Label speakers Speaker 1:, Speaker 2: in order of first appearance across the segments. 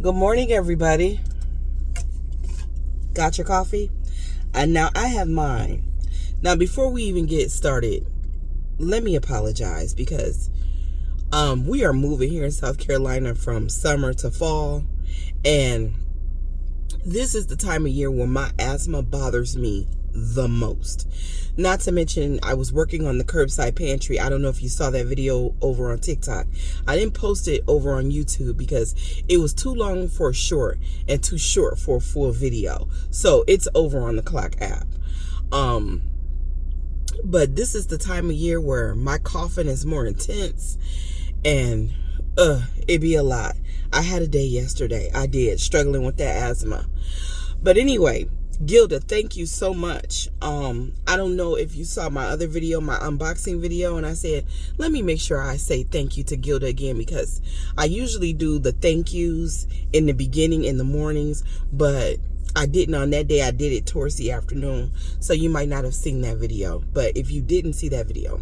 Speaker 1: Good morning, everybody. Got your coffee? And now I have mine. Now, before we even get started, let me apologize because we are moving here in South Carolina from summer to fall, and this is the time of year where my asthma bothers me the most. Not to mention, I was working on the curbside pantry. I don't know if you saw that video over on TikTok. I didn't post it over on YouTube because it was too long for a short and too short for a full video. So it's over on the Clock app. But this is the time of year where my coughing is more intense, and it be a lot. I had a day yesterday. I did, struggling with that asthma. But anyway, Gilda, thank you so much. I don't know if you saw my other video, my unboxing video, and I said, let me make sure I say thank you to Gilda again, because I usually do the thank yous in the beginning in the mornings, but I didn't on that day. I did it towards the afternoon, so you might not have seen that video. But if you didn't see that video,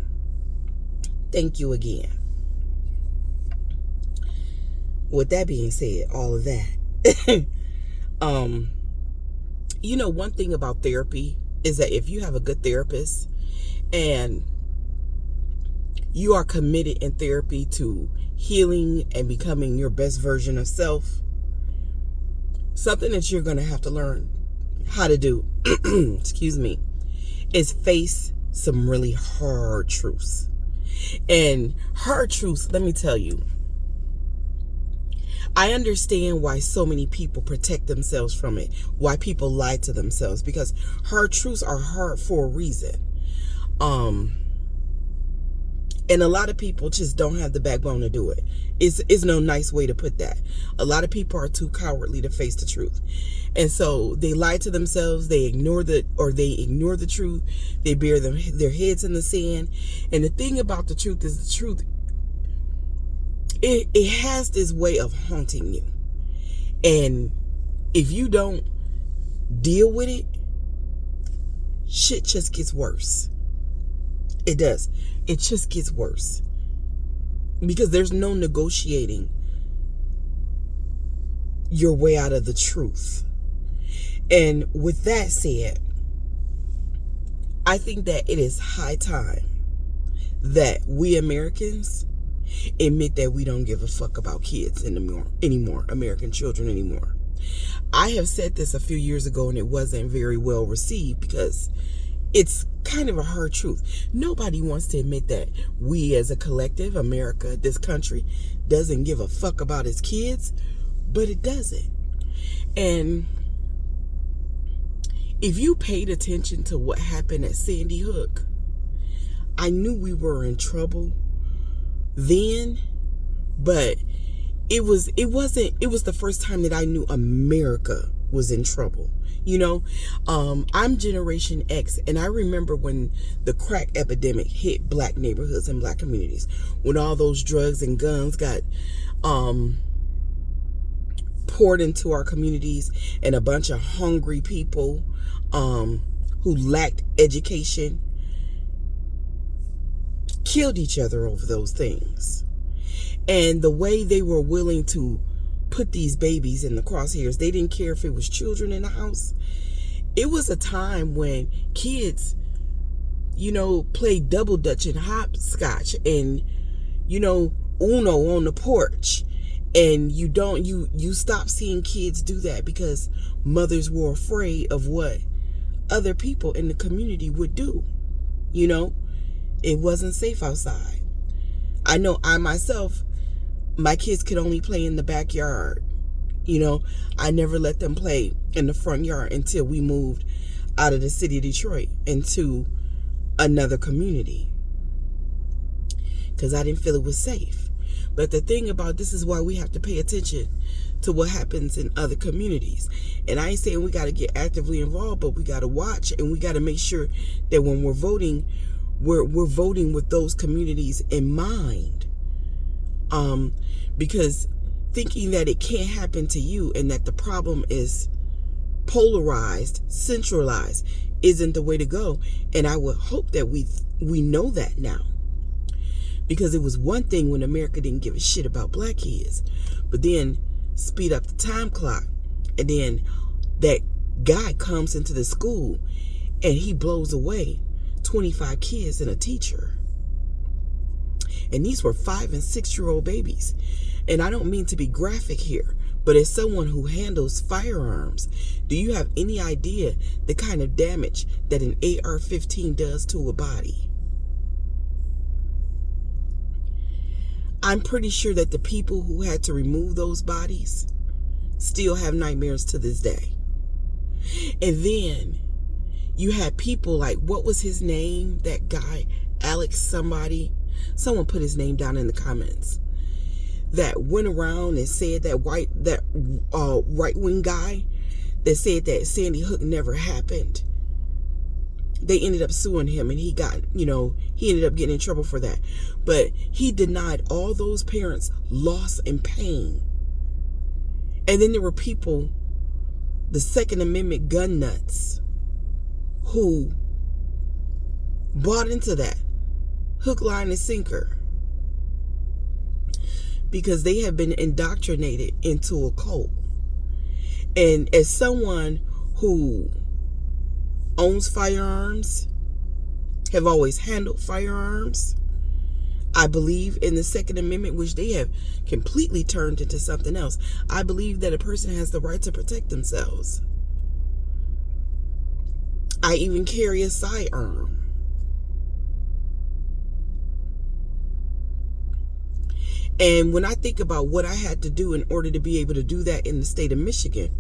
Speaker 1: thank you again. With that being said, all of that, you know, one thing about therapy is that if you have a good therapist and you are committed in therapy to healing and becoming your best version of self, something that you're going to have to learn how to do, excuse me, is face some really hard truths. And hard truths, let me tell you, I understand why so many people protect themselves from it, why people lie to themselves, because hard truths are hard for a reason. And a lot of people just don't have the backbone to do it. It's no nice way to put that. A lot of people are too cowardly to face the truth. And so they lie to themselves, they ignore the truth, they bury their heads in the sand. And the thing about the truth is the truth, it has this way of haunting you. And if you don't deal with it, shit just gets worse. It does. It just gets worse. Because there's no negotiating your way out of the truth. And with that said, I think that it is high time that we Americans admit that we don't give a fuck about kids anymore, American children anymore. I have said this a few years ago and it wasn't very well received because it's kind of a hard truth. Nobody wants to admit that we as a collective, America, this country, doesn't give a fuck about its kids, but it doesn't. And if you paid attention to what happened at Sandy Hook, I knew we were in trouble then, but it was the first time that I knew America was in trouble. You know, I'm Generation X, and I remember when the crack epidemic hit black neighborhoods and black communities, when all those drugs and guns got poured into our communities, and a bunch of hungry people who lacked education killed each other over those things. And the way they were willing to put these babies in the crosshairs, they didn't care if it was children in the house. It was a time when kids, you know, played double dutch and hopscotch and, you know, Uno on the porch. And you stop seeing kids do that because mothers were afraid of what other people in the community would do. You know, it wasn't safe outside. I know I myself, my kids could only play in the backyard. You know, I never let them play in the front yard until we moved out of the city of Detroit into another community, because I didn't feel it was safe. But the thing about this is why we have to pay attention to what happens in other communities. And I ain't saying we got to get actively involved, but we got to watch, and we got to make sure that when we're voting, we're voting with those communities in mind. Because thinking that it can't happen to you and that the problem is polarized, centralized, isn't the way to go. And I would hope that we know that now. Because it was one thing when America didn't give a shit about black kids. But then speed up the time clock. And then that guy comes into the school and he blows away 25 kids and a teacher. And these were 5 and 6-year-old babies. And I don't mean to be graphic here, but as someone who handles firearms, do you have any idea the kind of damage that an AR-15 does to a body? I'm pretty sure that the people who had to remove those bodies still have nightmares to this day. And then you had people like, what was his name? That guy, Alex somebody. Someone put his name down in the comments. That went around and said that right-wing guy that said that Sandy Hook never happened. They ended up suing him, and he ended up getting in trouble for that. But he denied all those parents loss and pain. And then there were people, the Second Amendment gun nuts, who bought into that hook, line, and sinker because they have been indoctrinated into a cult. And as someone who owns firearms, have always handled firearms, I believe in the Second Amendment, which they have completely turned into something else. I believe that a person has the right to protect themselves. I even carry a sidearm. And when I think about what I had to do in order to be able to do that in the state of Michigan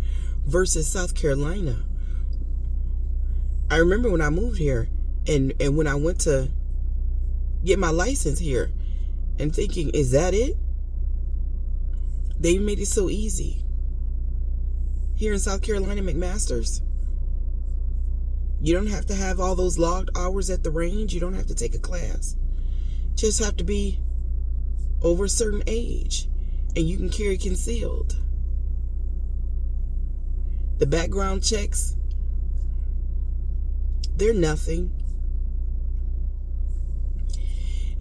Speaker 1: versus South Carolina, I remember when I moved here and when I went to get my license here and thinking, is that it? They made it so easy. Here in South Carolina, McMaster's, you don't have to have all those logged hours at the range. You don't have to take a class. Just have to be over a certain age and you can carry concealed. The background checks, they're nothing.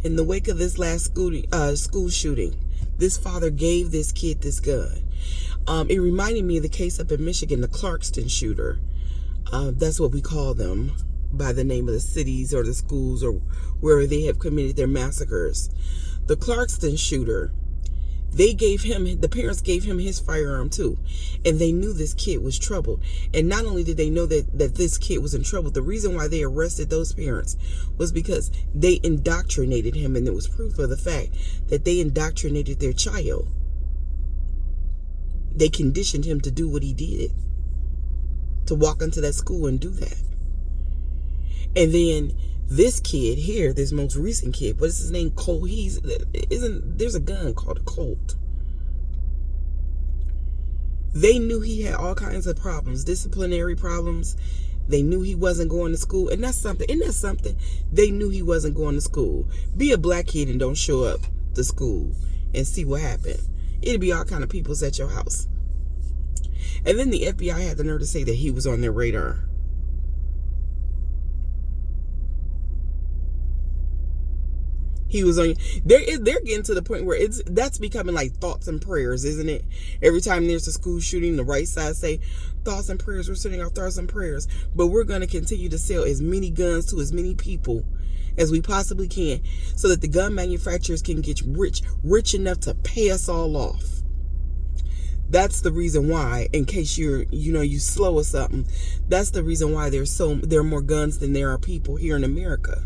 Speaker 1: In the wake of this last school shooting, this father gave this kid this gun. It reminded me of the case up in Michigan, the Clarkston shooter. That's what we call them by the name of the cities or the schools or wherever they have committed their massacres. The Clarkston shooter, the parents gave him his firearm too. And they knew this kid was troubled. And not only did they know that this kid was in trouble, the reason why they arrested those parents was because they indoctrinated him. And there was proof of the fact that they indoctrinated their child. They conditioned him to do what he did, to walk into that school and do that. And then this kid here, this most recent kid, what is his name? Colt. There's a gun called a Colt. They knew he had all kinds of problems, disciplinary problems. They knew he wasn't going to school. And that's something. Isn't that something? They knew he wasn't going to school. Be a black kid and don't show up to school and see what happened. It'd be all kind of peoples at your house. And then the FBI had the nerve to say that he was on their radar. He was on. They're getting to the point where that's becoming like thoughts and prayers, isn't it? Every time there's a school shooting, the right side say thoughts and prayers. We're sending out thoughts and prayers, but we're going to continue to sell as many guns to as many people as we possibly can, so that the gun manufacturers can get rich enough to pay us all off. That's the reason why, in case you slow or something, that's the reason why there are more guns than there are people here in America.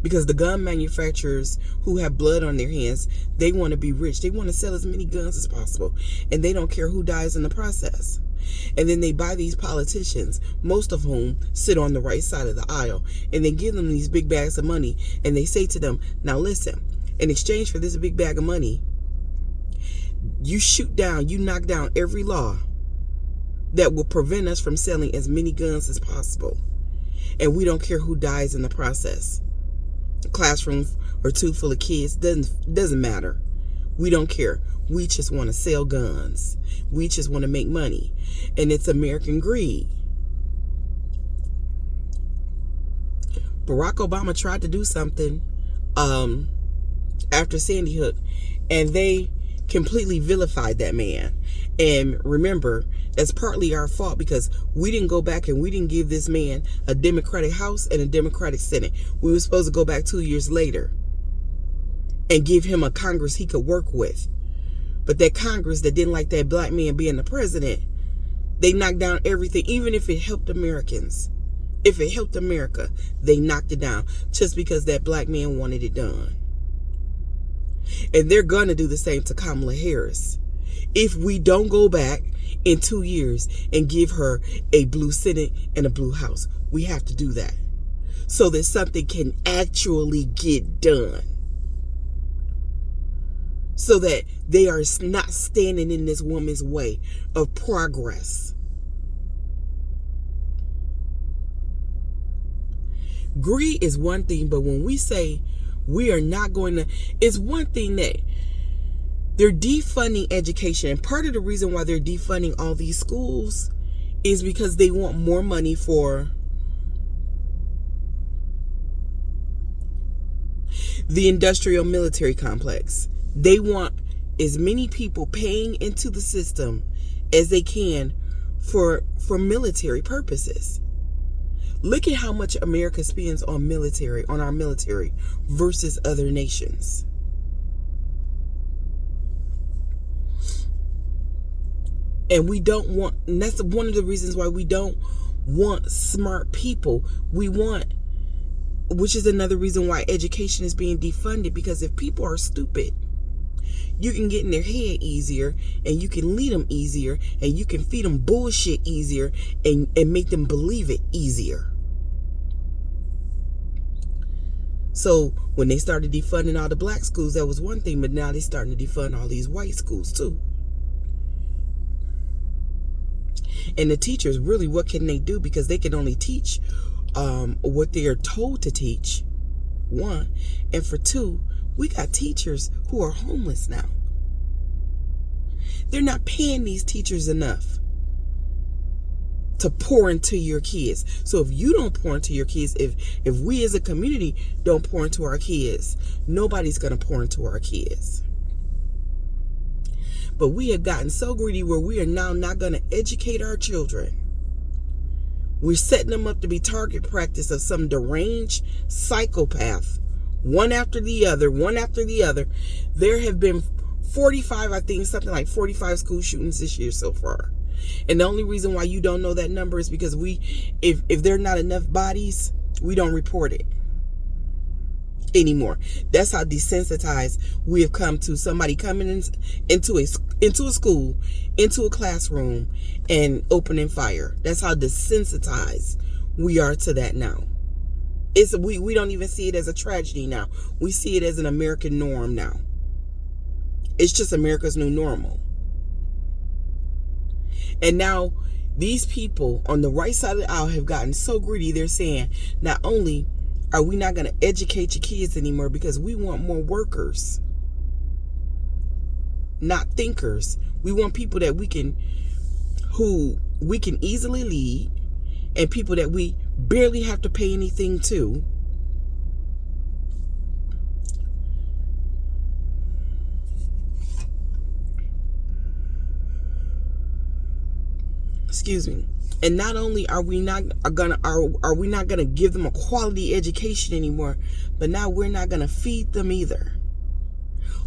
Speaker 1: Because the gun manufacturers who have blood on their hands, they want to be rich. They want to sell as many guns as possible. And they don't care who dies in the process. And then they buy these politicians, most of whom sit on the right side of the aisle. And they give them these big bags of money. And they say to them, now listen, in exchange for this big bag of money, you knock down every law that will prevent us from selling as many guns as possible. And we don't care who dies in the process. A classroom or two full of kids doesn't matter. We don't care. We just want to sell guns. We just want to make money. And it's American greed. Barack Obama tried to do something after Sandy Hook, and they completely vilified that man. And remember, that's partly our fault because we didn't go back and we didn't give this man a Democratic House and a Democratic Senate. We were supposed to go back 2 years later and give him a Congress he could work with. But that Congress that didn't like that black man being the president, they knocked down everything, even if it helped Americans. If it helped America, they knocked it down just because that black man wanted it done. And they're going to do the same to Kamala Harris. If we don't go back in 2 years and give her a blue Senate and a blue House, we have to do that so that something can actually get done. So that they are not standing in this woman's way of progress. Greed is one thing, but when we say we are not going to, it's one thing that they're defunding education. And part of the reason why they're defunding all these schools is because they want more money for the industrial military complex. They want as many people paying into the system as they can for military purposes. Look at how much America spends on military, on our military, versus other nations. And we don't want, and that's one of the reasons why we don't want smart people. We want, which is another reason why education is being defunded, because if people are stupid, you can get in their head easier, and you can lead them easier, and you can feed them bullshit easier, and make them believe it easier. So when they started defunding all the black schools, that was one thing, but now they're starting to defund all these white schools too. And the teachers, really, what can they do? Because they can only teach what they are told to teach, one. And for two, we got teachers who are homeless now. They're not paying these teachers enough to pour into your kids. So if you don't pour into your kids, if we as a community don't pour into our kids, nobody's going to pour into our kids. But we have gotten so greedy where we are now not going to educate our children. We're setting them up to be target practice of some deranged psychopath. One after the other, one after the other. There have been 45, I think, something like 45 school shootings this year so far. And the only reason why you don't know that number is because if there are not enough bodies, we don't report it anymore. That's how desensitized we have come to somebody coming into a school, into a classroom, and opening fire. That's how desensitized we are to that now. We don't even see it as a tragedy now. We see it as an American norm now. It's just America's new normal. And now these people on the right side of the aisle have gotten so greedy, they're saying, not only are we not going to educate your kids anymore because we want more workers, not thinkers. We want people that who we can easily lead, and people that we barely have to pay anything to. Excuse me. And not only are we not gonna give them a quality education anymore, but now we're not gonna feed them either.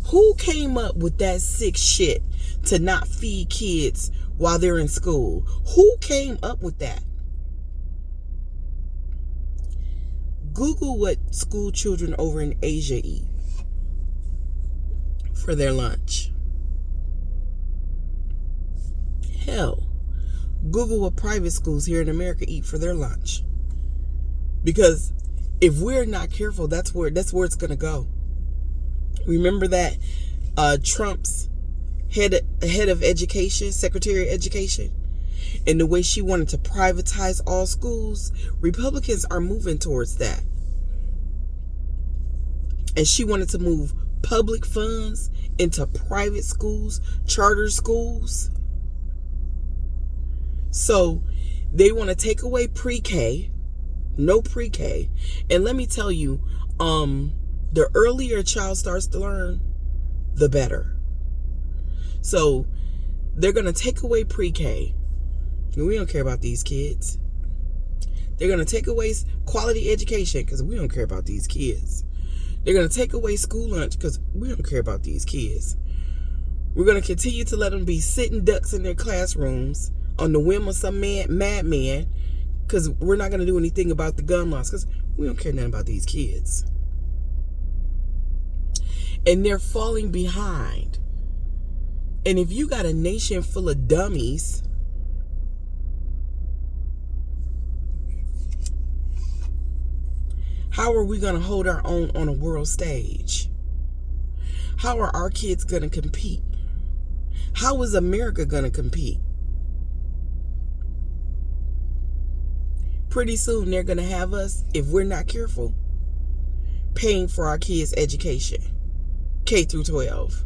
Speaker 1: Who came up with that sick shit to not feed kids while they're in school? Who came up with that? Google what school children over in Asia eat for their lunch. Hell, Google what private schools here in America eat for their lunch. Because if we're not careful, that's where it's gonna go. Remember that Trump's head of education, Secretary of Education, and the way she wanted to privatize all schools? Republicans are moving towards that. And she wanted to move public funds into private schools, charter schools. So they want to take away pre-K, no pre-K. And let me tell you, the earlier a child starts to learn, the better. So they're going to take away pre-K. We don't care about these kids. They're going to take away quality education because we don't care about these kids. They're going to take away school lunch because we don't care about these kids. We're going to continue to let them be sitting ducks in their classrooms on the whim of some madman because we're not going to do anything about the gun laws because we don't care nothing about these kids. And they're falling behind. And if you got a nation full of dummies, how are we going to hold our own on a world stage? How are our kids going to compete? How is America going to compete? Pretty soon they're going to have us, if we're not careful, paying for our kids' education. K through 12.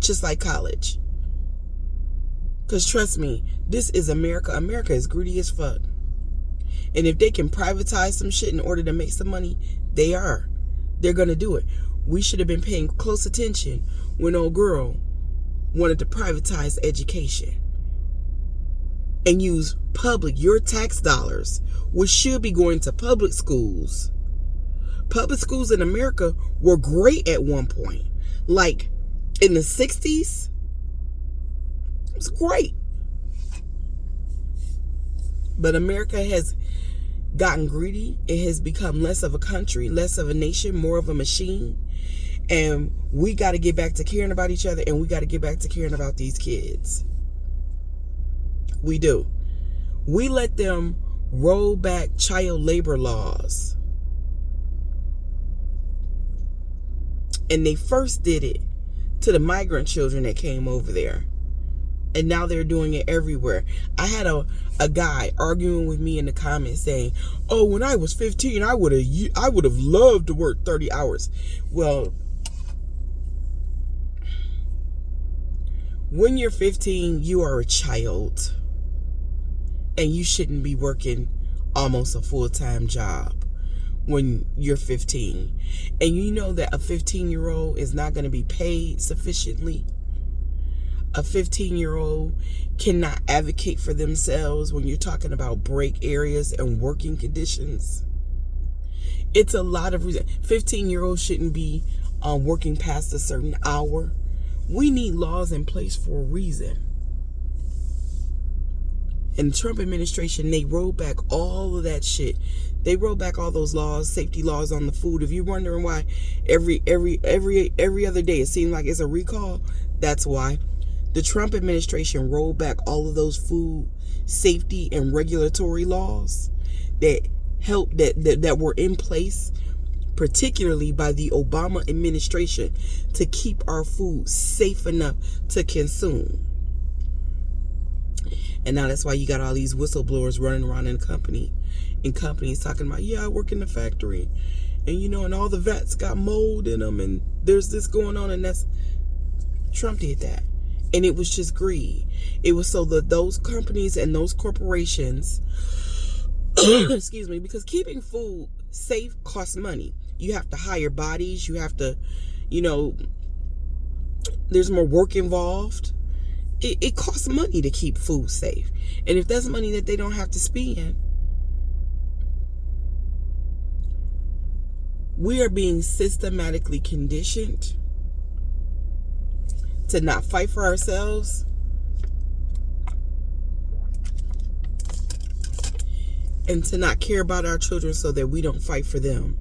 Speaker 1: Just like college. Because trust me, this is America. America is greedy as fuck. And if they can privatize some shit in order to make some money, they are. They're going to do it. We should have been paying close attention when old girl wanted to privatize education and use your tax dollars, which should be going to public schools. Public schools in America were great at one point. Like in the 60s, it was great. But America has gotten greedy. It has become less of a country, less of a nation, more of a machine. And we got to get back to caring about each other, and we got to get back to caring about these kids. We do. We let them roll back child labor laws. And they first did it to the migrant children that came over there. And now they're doing it everywhere. I had a guy arguing with me in the comments saying, "Oh, when I was 15, I would have loved to work 30 hours." Well, when you're 15, you are a child. And you shouldn't be working almost a full-time job when you're 15. And you know that a 15-year-old is not going to be paid sufficiently. A 15-year-old cannot advocate for themselves when you're talking about break areas and working conditions. It's a lot of reasons. 15-year-olds shouldn't be working past a certain hour. We need laws in place for a reason. And the Trump administration, they rolled back all of that shit. They rolled back all those laws, safety laws on the food. If you're wondering why every other day it seems like it's a recall, that's why. The Trump administration rolled back all of those food safety and regulatory laws that were in place, particularly by the Obama administration, to keep our food safe enough to consume. And now that's why you got all these whistleblowers running around in companies talking about, yeah, I work in the factory, and and all the vats got mold in them, and there's this going on, and that's Trump did that. And it was just greed. It was so that those companies and those corporations, excuse me, because keeping food safe costs money. You have to hire bodies. You have to, there's more work involved. It costs money to keep food safe. And if that's money that they don't have to spend, we are being systematically conditioned to not fight for ourselves, and to not care about our children so that we don't fight for them.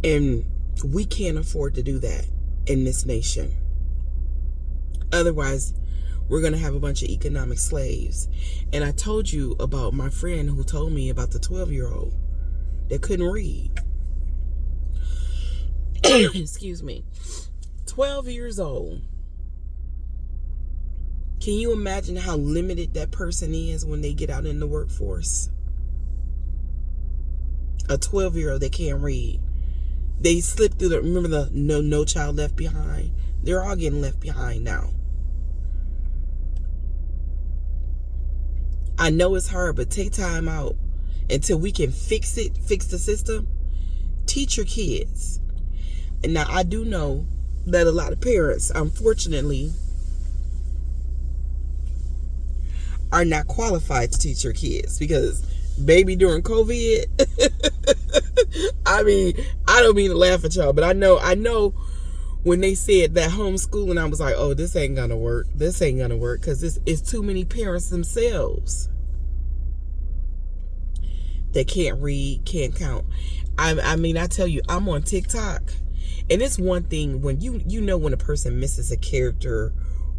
Speaker 1: And we can't afford to do that in this nation. Otherwise, we're going to have a bunch of economic slaves. And I told you about my friend who told me about the 12-year-old that couldn't read. Excuse me. 12 years old. Can you imagine how limited that person is when they get out in the workforce? A 12-year-old that can't read. They slip through remember the no child left behind? They're all getting left behind now. I know it's hard, but take time out until we can fix the system. Teach your kids. And now I do know that a lot of parents, unfortunately, are not qualified to teach their kids. Because, baby, during COVID, I mean, I don't mean to laugh at y'all, but I know when they said that homeschooling, I was like, oh, this ain't gonna work. This ain't gonna work, because it's too many parents themselves that can't read, can't count. I mean, I tell you, I'm on TikTok, and it's one thing when you know when a person misses a character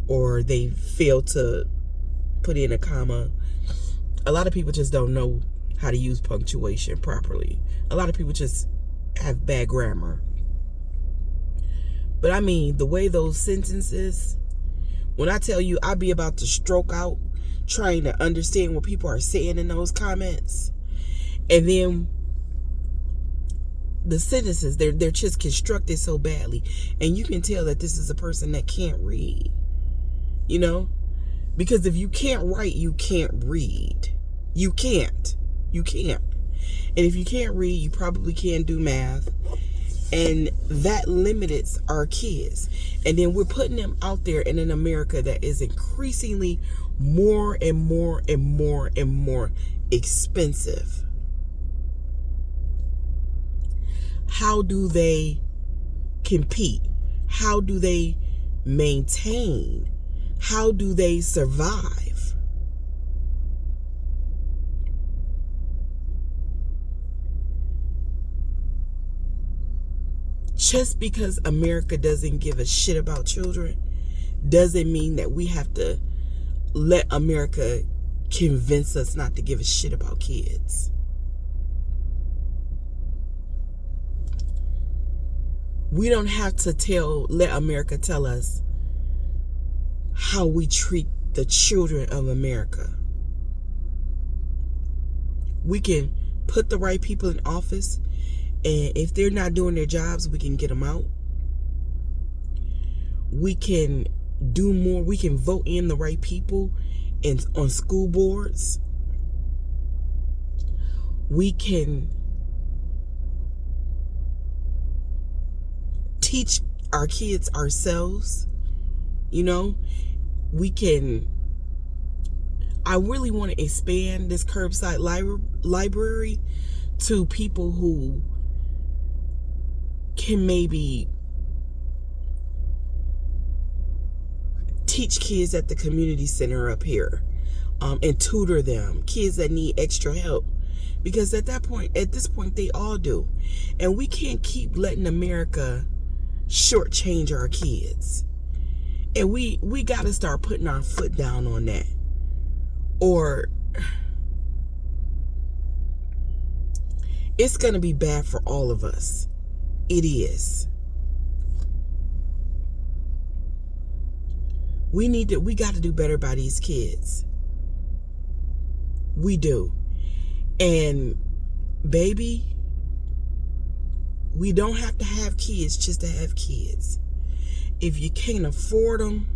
Speaker 1: or they fail to put in a comma. A lot of people just don't know how to use punctuation properly. A lot of people just have bad grammar. But I mean, the way those sentences, when I tell you I be about to stroke out trying to understand what people are saying in those comments, and then the sentences, they're just constructed so badly, and you can tell that this is a person that can't read, you know? Because if you can't write, you can't read. You can't. And if you can't read, you probably can't do math. And that limits our kids. And then we're putting them out there in an America that is increasingly more and more and more and more expensive. How do they compete? How do they maintain? How do they survive? Just because America doesn't give a shit about children doesn't mean that we have to let America convince us not to give a shit about kids. We don't have to let America tell us how we treat the children of America. We can put the right people in office, and if they're not doing their jobs, we can get them out. We can do more. We can vote in the right people on school boards. We can teach our kids ourselves. You know, I really want to expand this curbside library to people who can maybe teach kids at the community center up here, and tutor them, kids that need extra help. Because at this point, they all do. And we can't keep letting America shortchange our kids. And we got to start putting our foot down on that. Or it's going to be bad for all of us. It is. We got to do better by these kids. We do. And baby, we don't have to have kids just to have kids. If you can't afford them,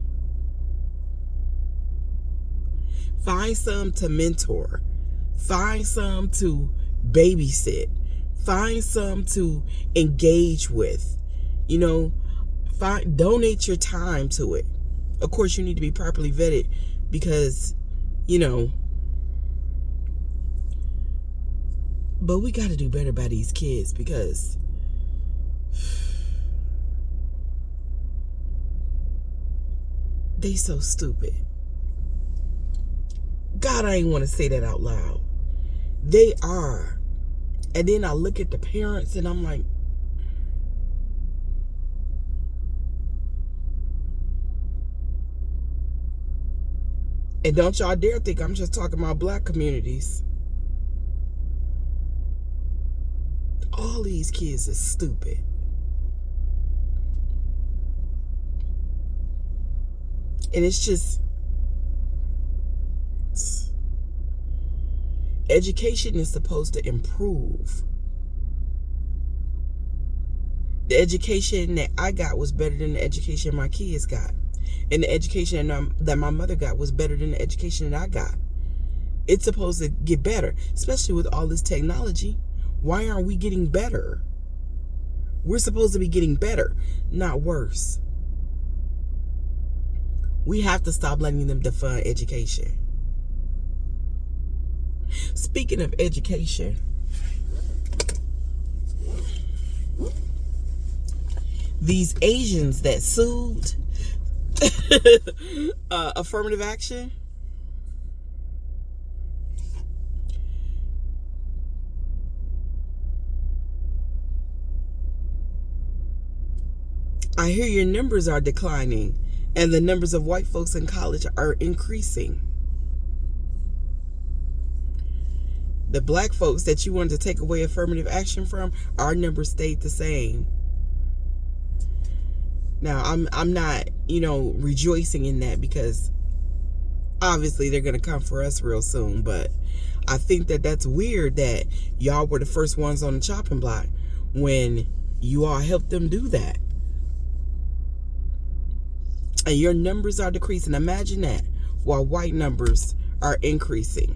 Speaker 1: find some to mentor. Find some to babysit. Find some to engage with. You know, donate your time to it. Of course, you need to be properly vetted because, you know, but we got to do better by these kids because they so stupid. God, I ain't want to say that out loud. They are. And then I look at the parents and I'm like, and don't y'all dare think I'm just talking about black communities. All these kids are stupid. And it's just, education is supposed to improve. The education that I got was better than the education my kids got. And the education that my mother got was better than the education that I got. It's supposed to get better, especially with all this technology. Why aren't we getting better? We're supposed to be getting better, not worse. We have to stop letting them defund education. Speaking of education, these Asians that sued affirmative action, I hear your numbers are declining and the numbers of white folks in college are increasing. The black folks that you wanted to take away affirmative action from, our numbers stayed the same. Now, I'm not, rejoicing in that, because obviously they're going to come for us real soon. But I think that that's weird that y'all were the first ones on the chopping block when you all helped them do that. And your numbers are decreasing. Imagine that, while white numbers are increasing.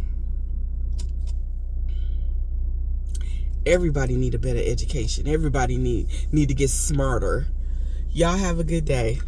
Speaker 1: Everybody need a better education. Everybody need to get smarter. Y'all have a good day.